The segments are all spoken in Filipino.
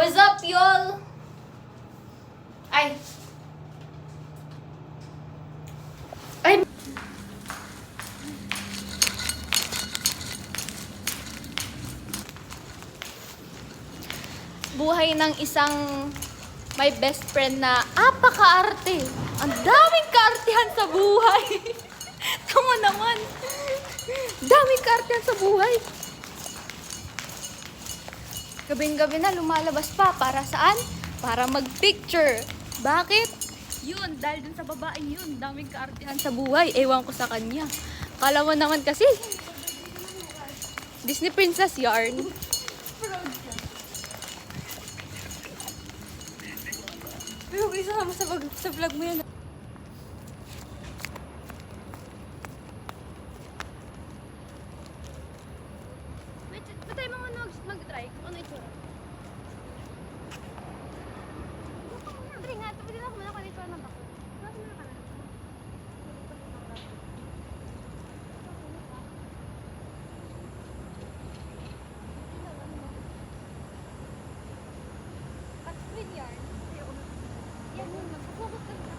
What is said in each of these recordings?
What's up, y'all? Ay. Ay. Buhay ng isang may best friend na apaka-arte. Ang daming kaartehan sa buhay. Tama naman. Daming kaartehan sa buhay. Gabing-gabi na lumalabas pa. Para saan? Para mag-picture. Bakit? Yun, dahil dun sa babaeng yun. Daming kaartehan sa buhay. Ewan ko sa kanya. Kala mo naman kasi, Disney Princess yarn. Pero isa naman sa vlog mo yan. Wait, ba't tayo mga mag-try? Ano itsura? Try nga, tapos din ako muna kung itsura ng bako. Bakit muna ka na? Cut screen yarn. Yan yun, magsusugot ka na.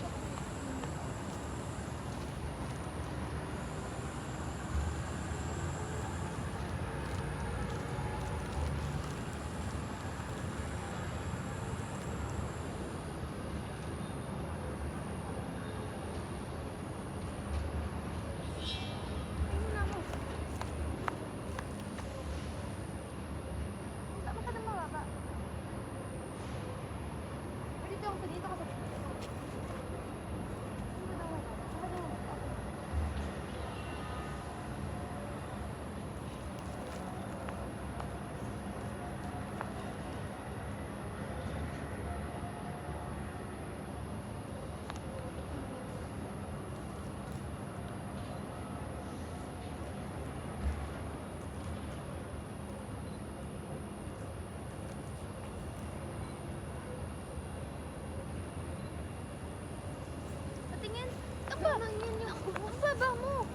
Patingin. Ang baba niya. Ang baba mo.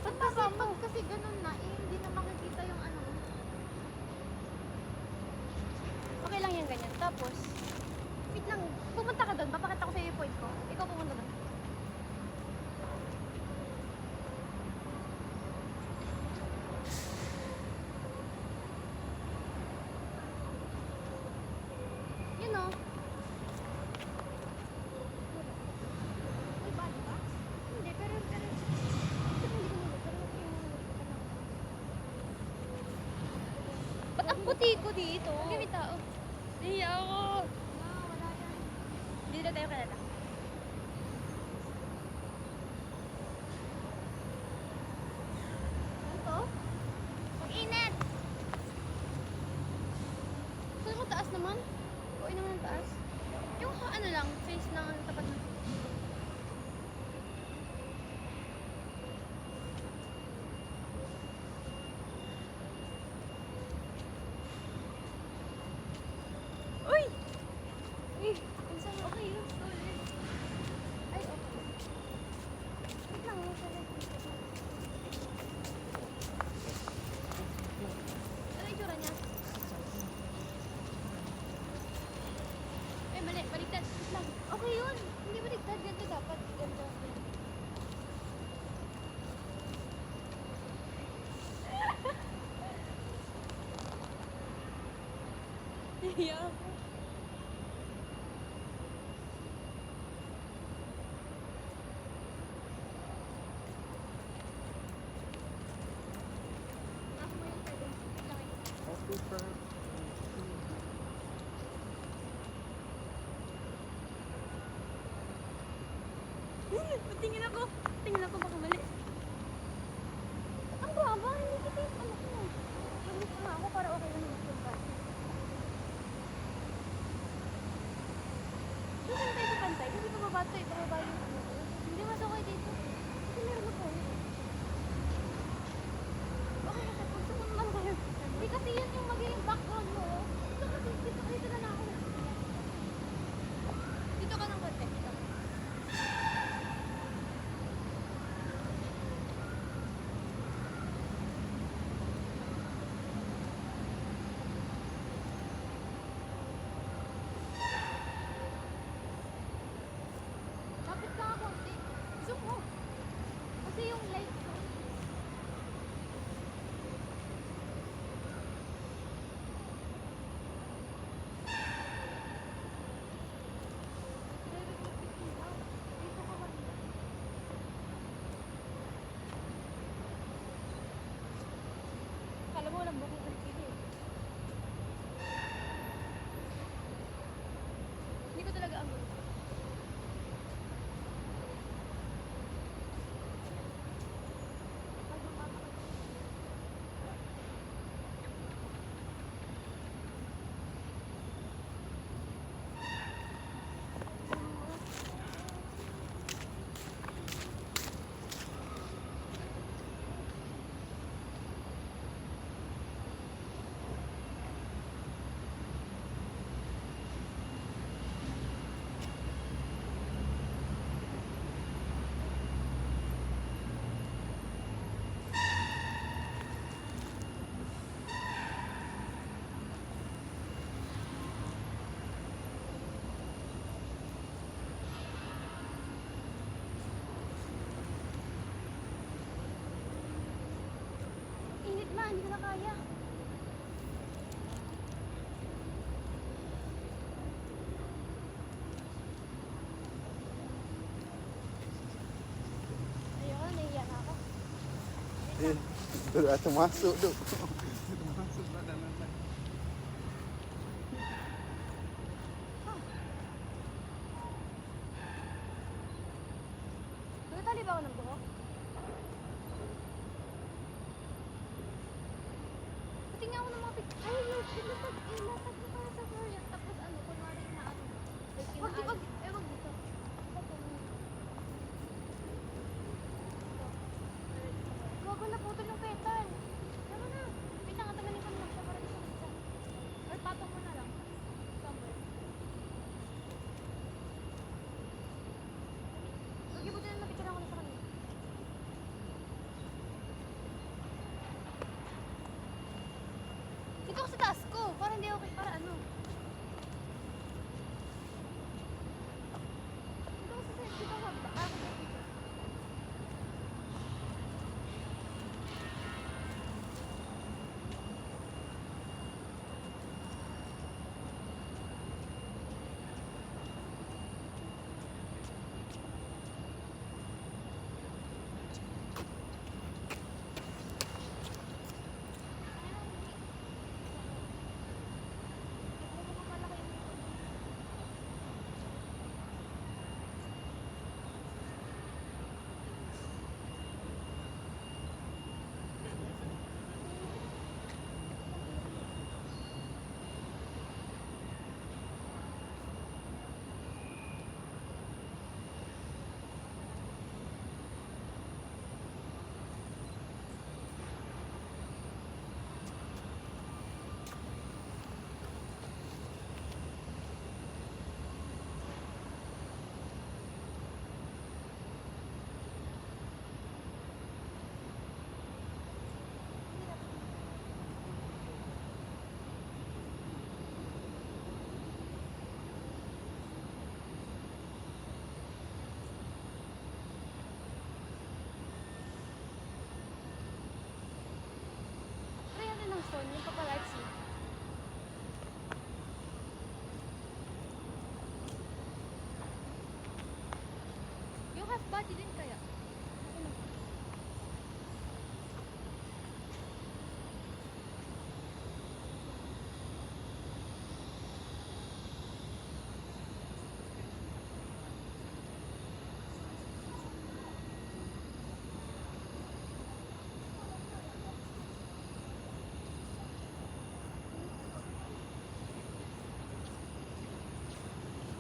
Ba't baba mo? Kasi ganun na eh. Hindi na makikita yung ano. Okay lang yan ganyan. Tapos, wait lang. Pumunta ka doon. Papakita ko sa'yo yung point ko. Ikaw pumunta doon. Yun o. May body ba? Hindi, pero hindi ko nilagay. Ba't ang puti ko dito? Okay, may tao. Nahiya ako. Wala yan. Hindi na tayo kalala. Ano to? Ang init! Saan ko taas naman? Uy naman ang taas. Yung ano lang, face ng tapat ng Uy! Eh, saan? Okay yun. Ay, okay. Wait lang, may salat. Ano yung tsura niya? Ay, mali. Baliktad. Wait lang. Okay yun. Hindi baliktad. Ganito dapat. Ganito. Hiya ako. Ako mo yung pwede. Wait lang. Patingin ako. Tingin ako baka mali. Ang baba. Hindi kita yung ano ko. Malis na ako para okay lang yung baba. Saan tayo sa pantay? Kasi pababa ito eh. Pababa yung ano. Hindi mas okay dito. Kasi meron ako. Okay na sa punso mo naman kayo. Hindi kasi yun yung magiging background mo. Dito kasi. Dito na ako. Dito ka ng konti. Dito. Tuh, atau masuk tuh. Masuk lah dalam. Nagtali ba ako ng buhok? Patingin ako ng mga picture. Ay, ilatag mo para sa Korea. Tapos ano, kunwari inaano. Wag, wag dito. Gago na putol yung petal. Tama na. Wait lang, tanggalin ko na siya para di siya mag-isa. Or patong mo na lang. Somewhere. Gagi, buti na napicture ako na sa kanila. Dito ako sa taas ko. Para hindi okay. Para ano. Dito ako sa dito ako ba? Ako sa dito. Try natin ng stone, yung paparazzi. Yung half body din kaya. Ano?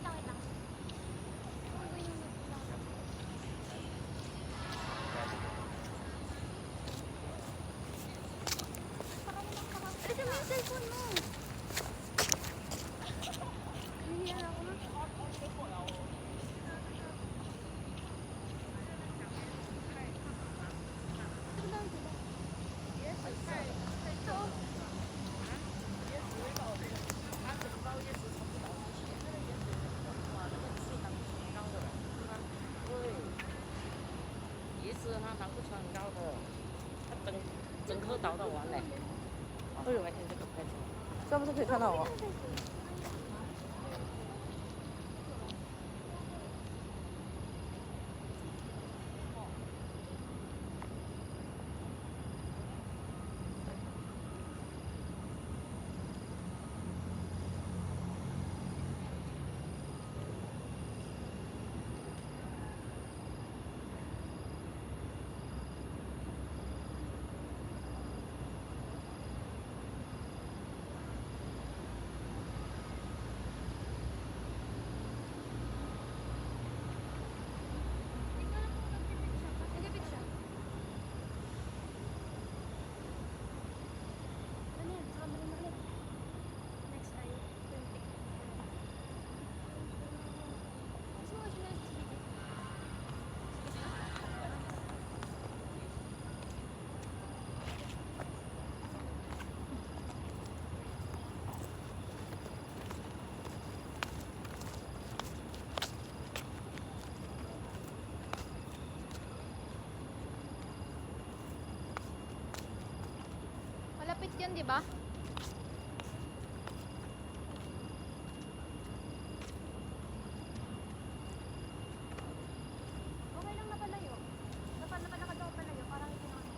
Wait lang. Ano yung alisin mo yung cellphone mo. Nahihiya ako na. Ito lang, diba? Ito.椰子它胆固醇很高的，它整颗捣得完嘞。哎呦，这个拍照，这不是可以看到吗？ Nilipid siya. Ano yan? Saka mo rin ulit. Next tayo. 20. Mas mga siya na sige. Malapit yan, di ba? Okay lang na palayo. Nakadaw palayo. Parang ito na ano.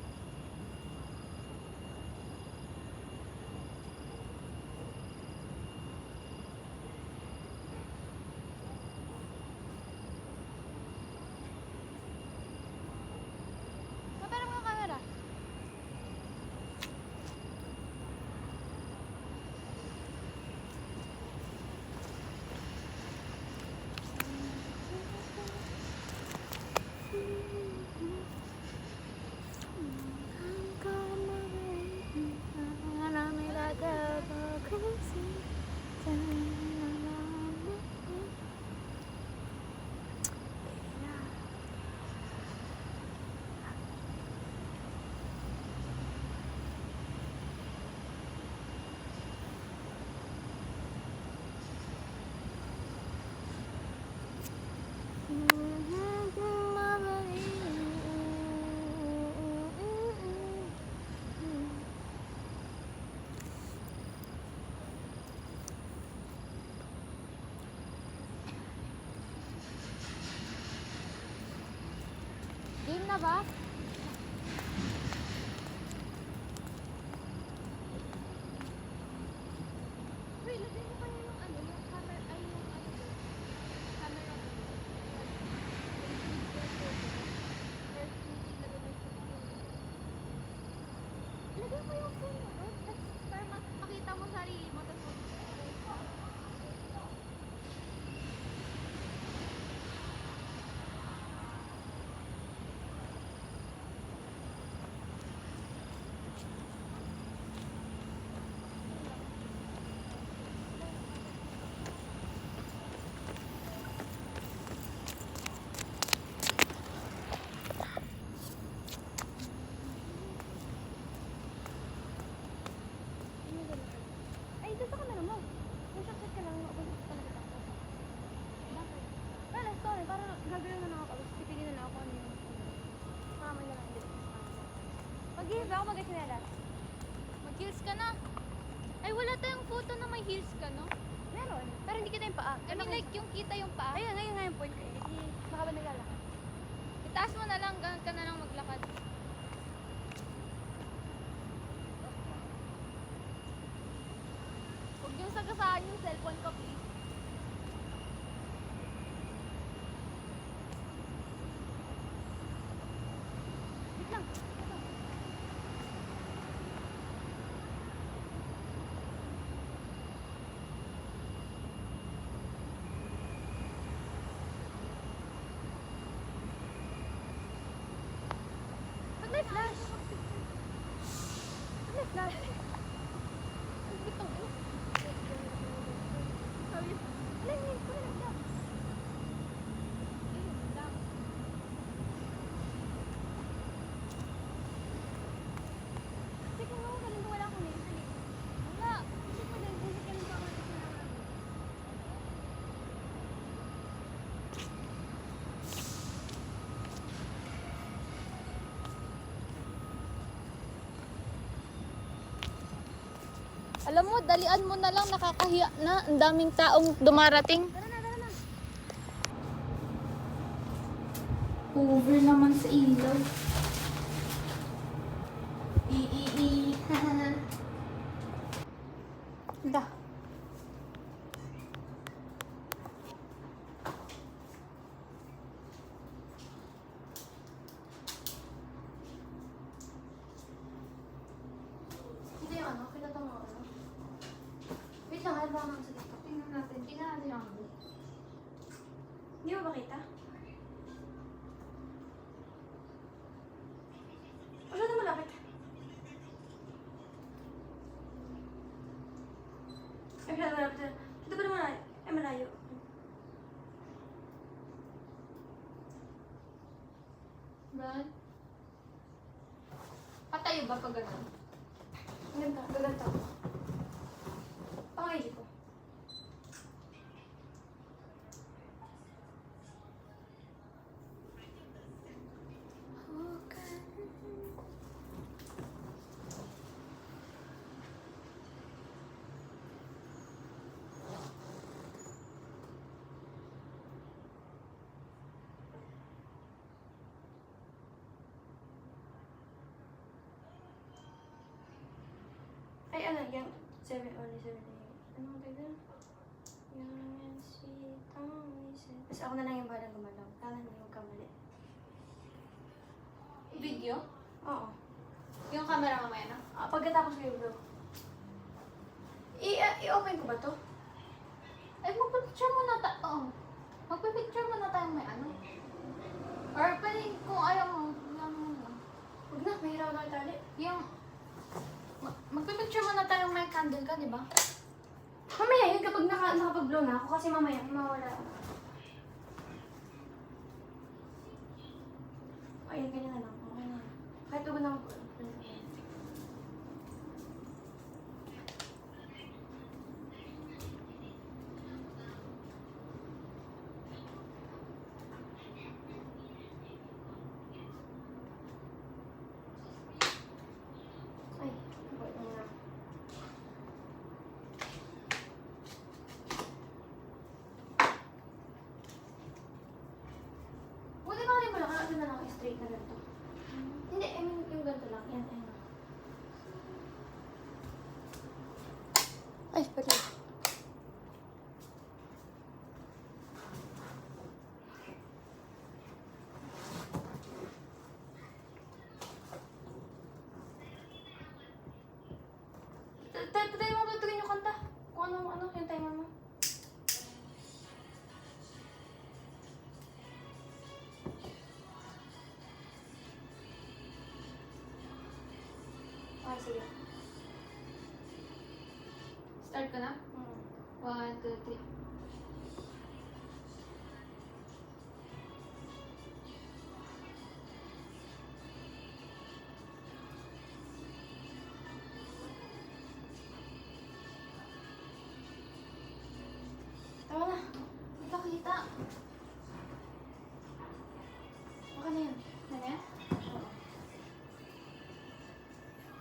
ba? Wait, lagay mo kaya yung ano, yung camera, ay yung ano, camera mo. Lagay mo yung phone mo doon, para makita mo sarili mo. Ay, ito sa camera mo. Kung sakit ka lang, mabalik ka talaga ako. Bakit? Wala, sorry. Para gagawin na lang ako. Pipigin na lang ako ano yung kamay na lang dito. Mag-heels ako, mag-sinelas. Mag-heels ka na. Ay, wala tayong photo na may heels ka, no? Meron. Pero hindi kita yung paa. I mean, like, yung kita yung paa. Ayun, ayun nga yung point ko eh. Baka ba naglalakad? Itaas mo na lang, ganun ka na lang maglakad. Huwag yung sagasaan yung cellphone ko, please. Wait lang. Ito. Ba't may flash? Ba't may flash? Ang bitaw ko. Sabi niya, alam niyo, ko na lang. Ayun lang. Teka nga, galing ko wala akong name. Wala. Hindi ko din. Hindi ka nang baka Alam mo, dalian mo na lang, nakakahiya na. Ang daming taong dumarating. Tara na, tara na. Over naman sa ilaw. Da. Ito yung ano, pinatong mo ano. Wait lang, ano ba naman sa TikTok? Tingnan natin yung ano. Hindi mo ba kita? Masyado malapit. Ay, masyado malapit. Dito ba naman malayo? Ay, malayo. Brad? Patayo ba pag gano'n? Ganda, gaganda. Pangayli ko. Ay, ano, yung 7, only 7, 8. Anong tagal? Yan, si Tommy, Tapos ako na lang yung balang gumalaw. Kala na yung kamali. Video? Oo. Yung camera mamaya na? Pagkatapos ko yung vlog. I-open ko ba to? Ay, magpipicture muna tayo. Oo. Magpipicture muna tayo may ano. Or pwede kung ayaw mo, lang muna. Huwag na, mahiraw na itali. Yung, magpipicture muna tayo may candle ka, di ba? Mamaya yun kapag nakapag-blow na ako kasi mamaya mawala ako. Ayun, ganyan na lang. Okay na. Kahit huwag na ako. Ay, wait na. Buti ba rin pala, kaya na lang straight na ganito. Pati. Tayo mo tutuloy yung kanta. Kung ano, yung timer mo. Okay, sige. Start ka na? 1, 2, 3. Tama na. Hindi ka kita. Baka na yan. Ano yan? Oo.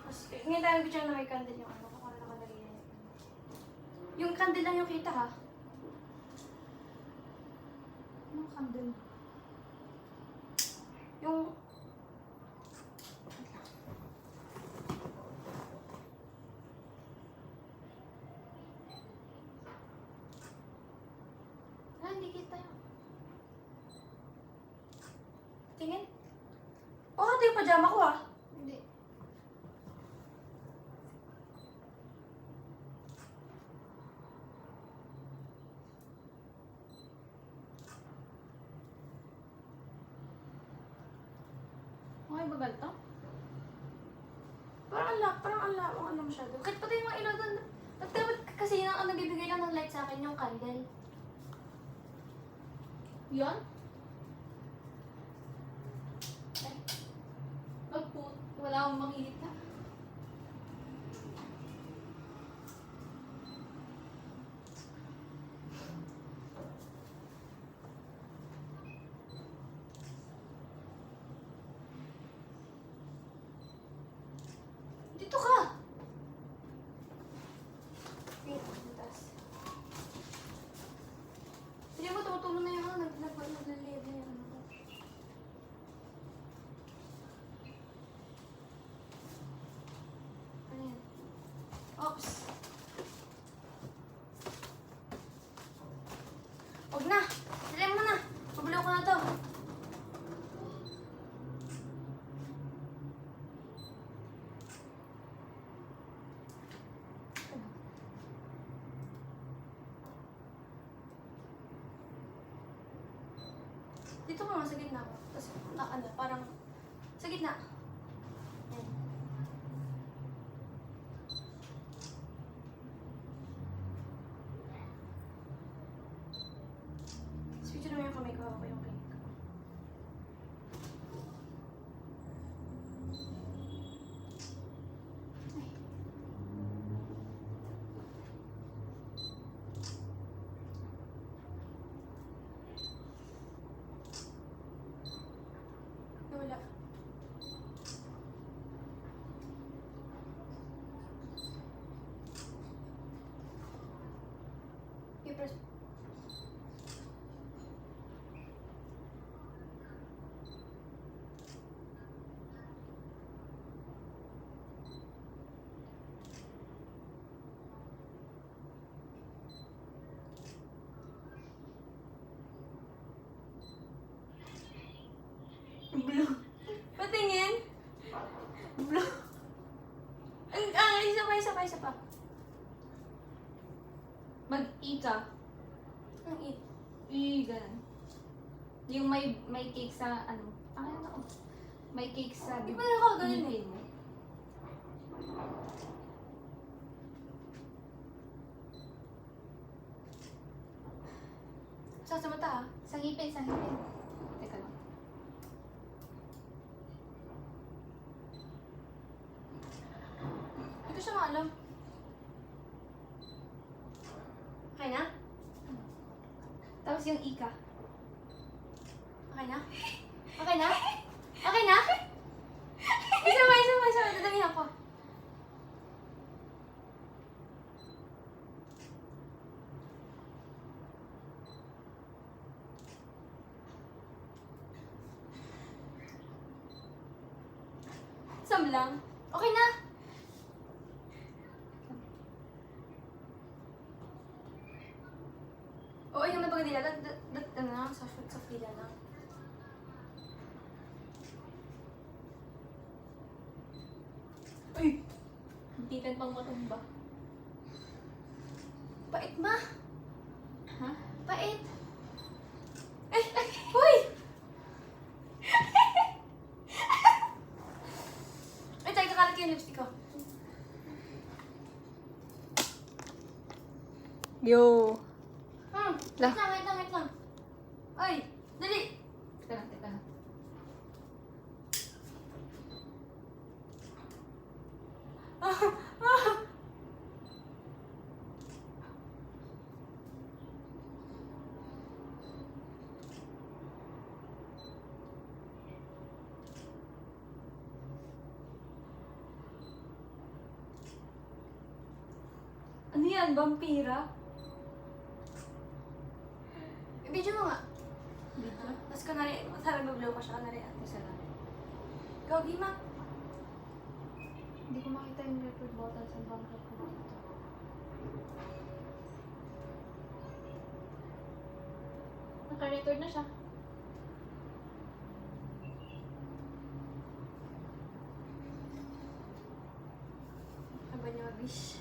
Mas, ngayon tayo picture na may candle yung ano. Kung ano nakalagay na yun. Yung candle lang yung kita ha. Anong candle? Yung... Ah, hindi kita yun. Tingin. Oh, ito yung pajama ko ah. Hindi. Okay ba ganito? Parang ano masyado. Kahit pati yung mga ilaw doon. Nagtawad kasi yung ang nagbibigay lang ng light sa akin yung candle. Yan? Eh. Magput. Wala akong makikita. Dito ka! Wait, butas. Sige mo, tumutulong na yung ano, naglalib na yung ano ko. Ano yan? Oops! Huwag na! Dilim mo na! Mabulo ko na to. Dito ka nga sa gitna ko. Tapos, ano, parang sa gitna. Ayan. Tapos, picture naman yung kamay ko. Ako yung kamay ko. Ay. Nawala. I-press. Blue. Patingin. Blue. Isa pa. Mag-i ka. Ang i. Ganun. Yung may cake sa ano. Ano ako? May cake sa... Di ba nakaganon eh? Sa mata ah. Sa ngipin. Teka lang. Hindi ko siya maalam. Okay na? Tapos yung ika. Okay na? Okay na? Okay na? Isa pa. Dadamihan ko. Sam lang. Okay na? pag nilalag, ano lang, sa fila lang. Uy! Hindi ka pang matumba. Pait, ma! Ha? Pait! Ay! Uy! Ay, tayo kakalat yung lipstick ko. Yo! Wait lang. Ay! Dali! Teka lang. Ano yan? Vampira? Video mo nga. Dito? Tapos kunwari, sabi mag-blow pa siya, kunwari, isa lang. Go, Gima! Hindi ko makita yung record button sa bangkot ko dito. Naka-record na siya. Aba niyo, bish.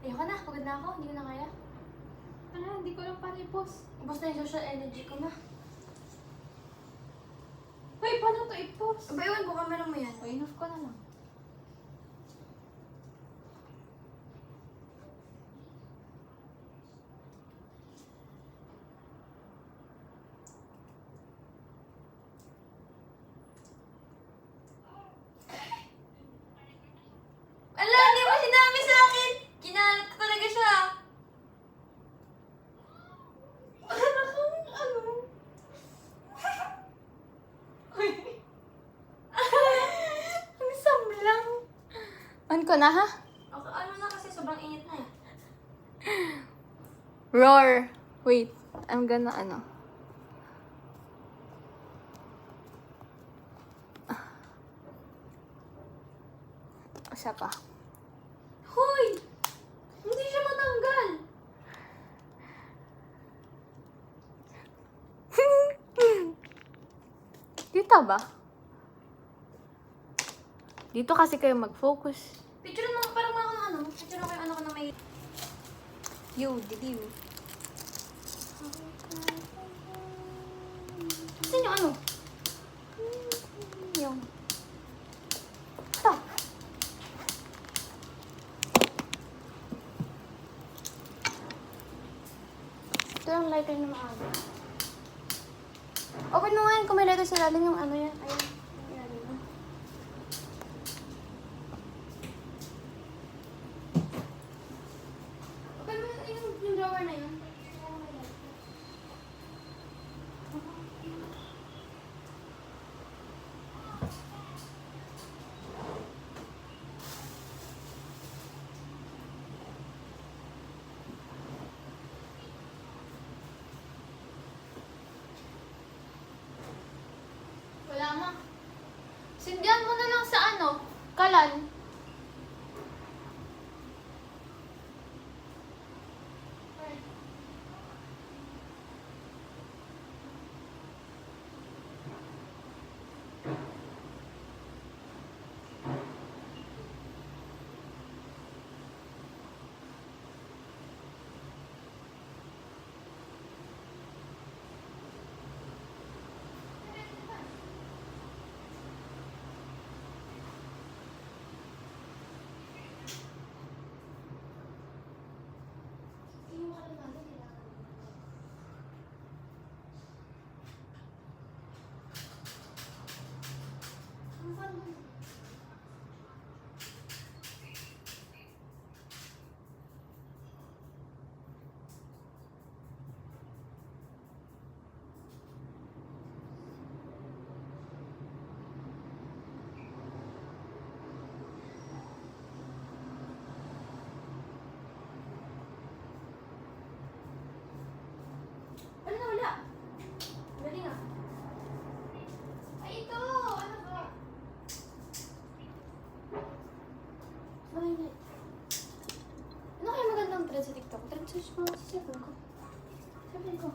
Ayoko na, pagod na ako, hindi ko na kaya. Ano? Hindi ko lang paano i-post. Ubus na yung social energy ko, ma. Hoy, paano to i-post? Aba, iwan ko, camera mo yan. O, enough ko na lang. Ala, hindi mo sinabi sa akin! Kinalat ko talaga siya. Ang samlang. On ko na, ha? Ano na kasi, sobrang init na eh. Roar. Wait. I'm gonna, ano. Isa pa. Hoy! Hindi siya matanggal. Dito ba? Dito kasi kayo mag-focus. Picture mo, parang ako ng ano. Picture ko yung ano ko na may... You, did you? Saan yung ano? Yung. Ito. Ito yung lighter na maaga. Open mo nga yun kung may lighter sa ilalim yung ano yan. Ayun. Yung ilalim mo. Open mo yung drawer na yun. Wala ma. Sindihan mo na lang sa ano, kalan. Ay, ano kaya magandang trend sa TikTok? Trend search mo sa cellphone ko. Cellphone ko.